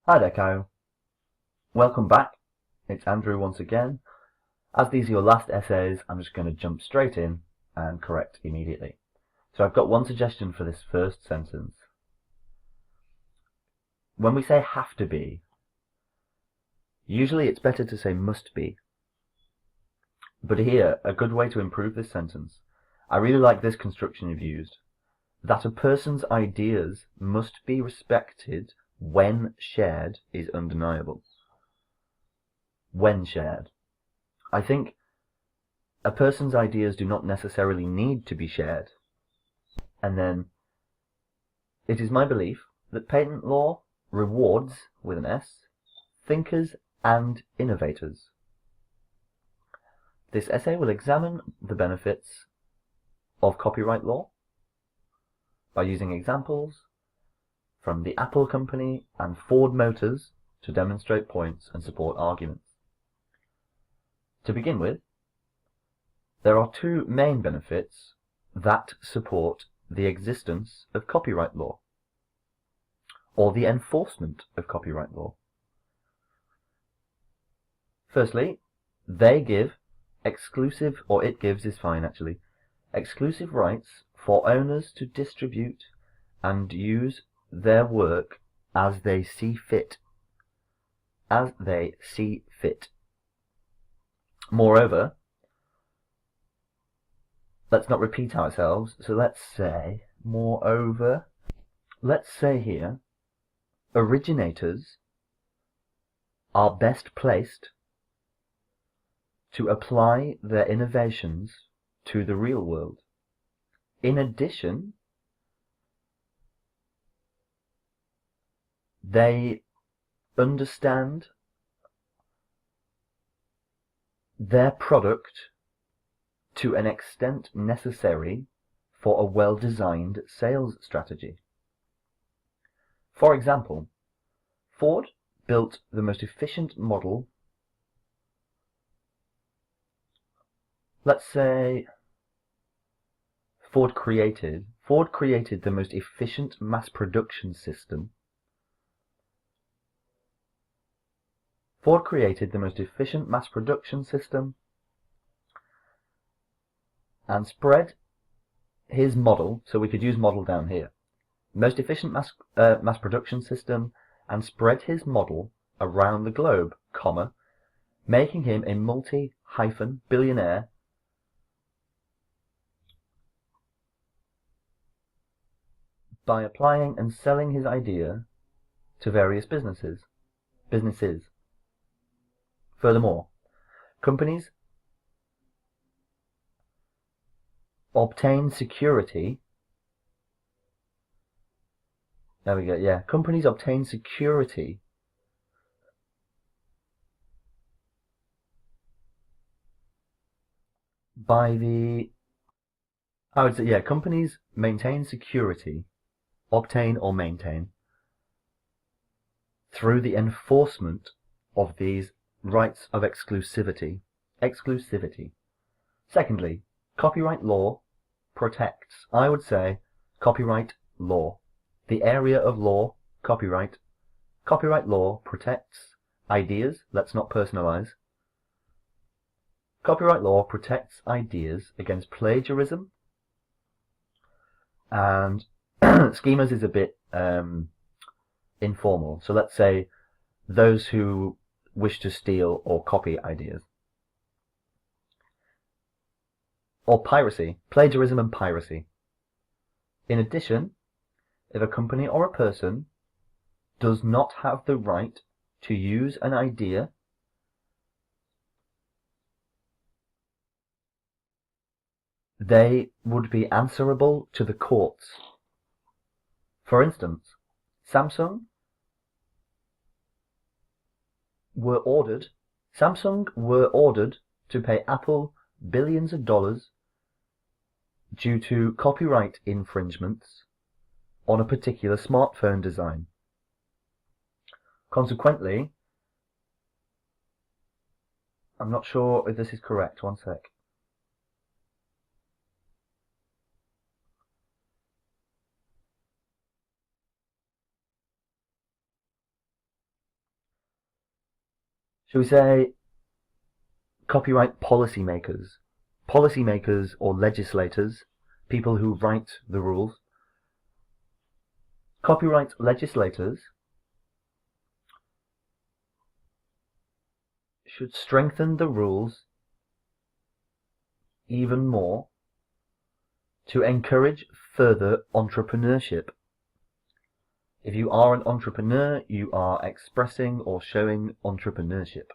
Hi there, Caio. Welcome back. It's Andrew once again. As these are your last essays, I'm just going to jump straight in and correct immediately. So I've got one suggestion for this first sentence. When we say have to be, usually it's better to say must be. But here, a good way to improve this sentence, I really like this construction you've used, that a person's ideas must be respected when shared is undeniable. When shared. I think a person's ideas do not necessarily need to be shared. And then, it is my belief that patent law rewards, with an S, thinkers and innovators. This essay will examine the benefits of copyright law by using examples from the Apple Company and Ford Motors to demonstrate points and support arguments. To begin with, there are two main benefits that support the existence of copyright law, or the enforcement of copyright law. Firstly, they give exclusive, or it gives is fine actually, exclusive rights for owners to distribute and use their work as they see fit. As they see fit. Moreover, let's not repeat ourselves, so let's say, moreover, let's say here, originators are best placed to apply their innovations to the real world. In addition, they understand their product to an extent necessary for a well-designed sales strategy. For example, Ford built the most efficient model. Let's say Ford created the most efficient mass production system. Ford created the most efficient mass production system and spread his model, so we could use model down here, most efficient mass production system, and spread his model around the globe, comma, making him a multi-billionaire by applying and selling his idea to various businesses. Furthermore, companies obtain security. There we go, yeah. Companies obtain security by the... I would say, yeah, companies maintain security, obtain or maintain, through the enforcement of these rights of exclusivity. Secondly, copyright law protects, I would say, copyright law. The area of law, copyright law protects ideas, let's not personalize. Copyright law protects ideas against plagiarism, and schemas is a bit informal. So let's say those who wish to steal or copy ideas. Or piracy, plagiarism and piracy. In addition, if a company or a person does not have the right to use an idea they would be answerable to the courts. For instance, Samsung were ordered to pay Apple billions of dollars due to copyright infringements on a particular smartphone design. Consequently, I'm not sure if this is correct, one sec. Shall we say copyright policymakers? Policymakers or legislators, people who write the rules. Copyright legislators should strengthen the rules even more to encourage further entrepreneurship. If you are an entrepreneur, you are expressing or showing entrepreneurship.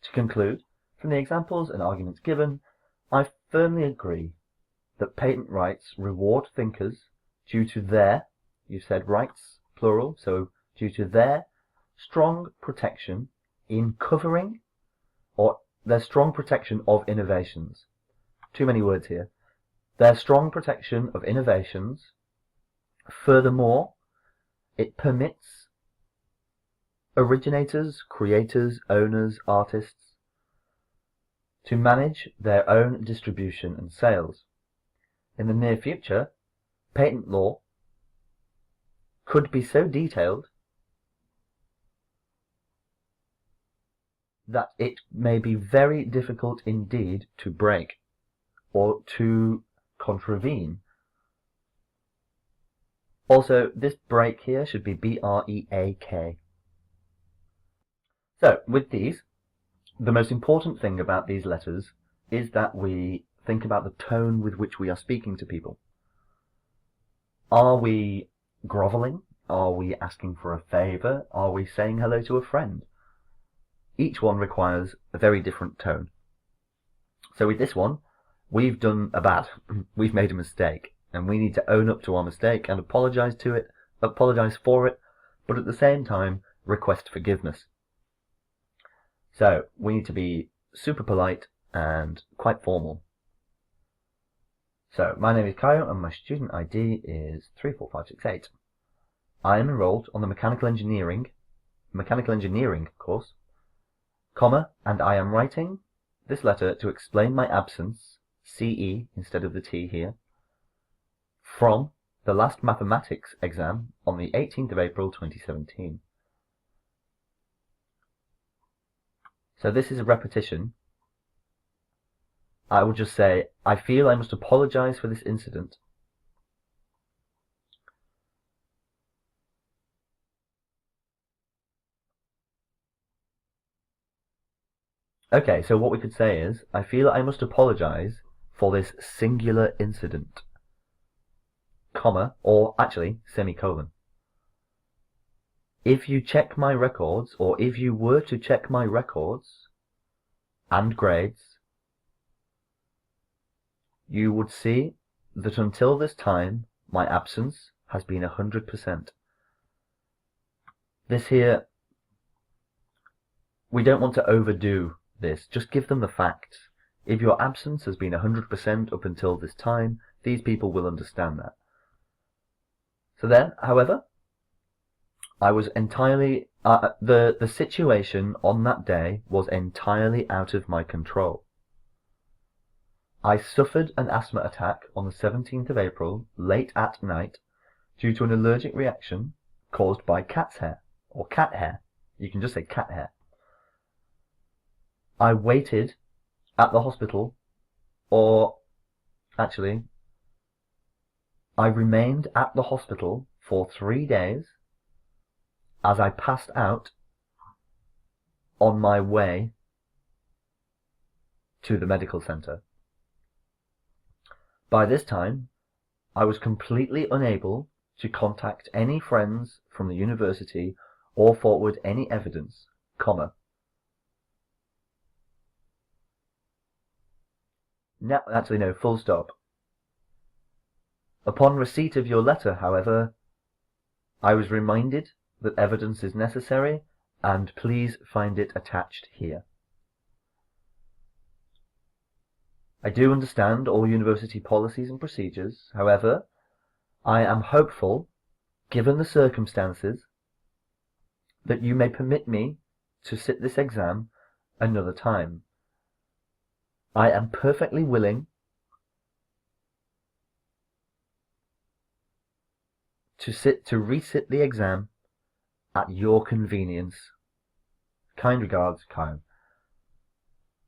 To conclude, from the examples and arguments given, I firmly agree that patent rights reward thinkers due to their, you said rights, plural, so due to their strong protection in covering, or their strong protection of innovations. Too many words here. Their strong protection of innovations. Furthermore, it permits originators, creators, owners, artists to manage their own distribution and sales. In the near future, patent law could be so detailed that it may be very difficult indeed to break or to contravene. Also, this break here should be B-R-E-A-K. So, with these, the most important thing about these letters is that we think about the tone with which we are speaking to people. Are we groveling? Are we asking for a favour? Are we saying hello to a friend? Each one requires a very different tone. So with this one, we've done a bad. We've made a mistake, and we need to own up to our mistake and apologise for it, but at the same time request forgiveness. So we need to be super polite and quite formal. So my name is Caio and my student ID is 34568. I am enrolled on the mechanical engineering course, and I am writing this letter to explain my absence, CE instead of the T here, from the last mathematics exam on the 18th of April 2017. So this is a repetition. I will just say, I feel I must apologise for this incident. Okay, so what we could say is, I feel I must apologise for this singular incident, comma, or actually, semicolon. If you check my records, or if you were to check my records and grades, you would see that until this time, my absence has been 100%. This here, we don't want to overdo this, just give them the facts. If your absence has been 100% up until this time, these people will understand that. So then, however, I was entirely, the situation on that day was entirely out of my control. I suffered an asthma attack on the 17th of April, late at night, due to an allergic reaction caused by cat's hair, or cat hair. You can just say cat hair. I waited at the hospital, or actually, I remained at the hospital for 3 days as I passed out on my way to the medical centre. By this time, I was completely unable to contact any friends from the university or forward any evidence, comma. No, actually no, full stop. Upon receipt of your letter, however, I was reminded that evidence is necessary, and please find it attached here. I do understand all university policies and procedures. However, I am hopeful, given the circumstances, that you may permit me to sit this exam another time. I am perfectly willing to resit the exam at your convenience. Kind regards, Caio.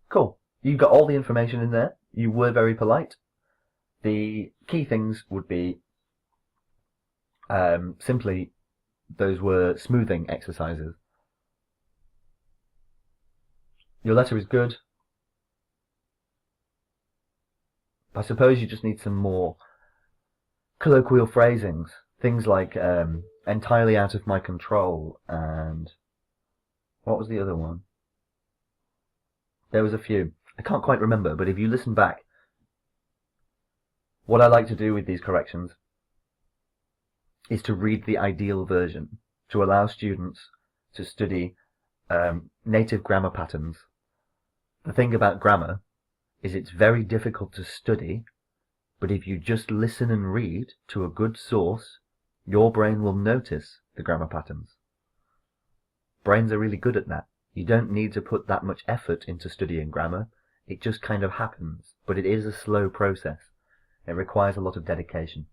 Cool. You got all the information in there. You were very polite. The key things would be simply those were smoothing exercises. Your letter is good. I suppose you just need some more colloquial phrasings. Things like entirely out of my control, and what was the other one? There was a few. I can't quite remember, but if you listen back, what I like to do with these corrections is to read the ideal version, to allow students to study native grammar patterns. The thing about grammar is it's very difficult to study, but if you just listen and read to a good source, your brain will notice the grammar patterns. Brains are really good at that. You don't need to put that much effort into studying grammar. It just kind of happens, but it is a slow process. It requires a lot of dedication.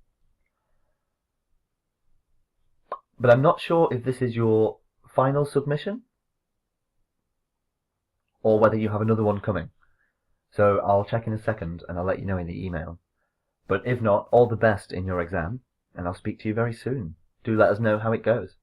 But I'm not sure if this is your final submission or whether you have another one coming. So I'll check in a second and I'll let you know in the email. But if not, all the best in your exam, and I'll speak to you very soon. Do let us know how it goes.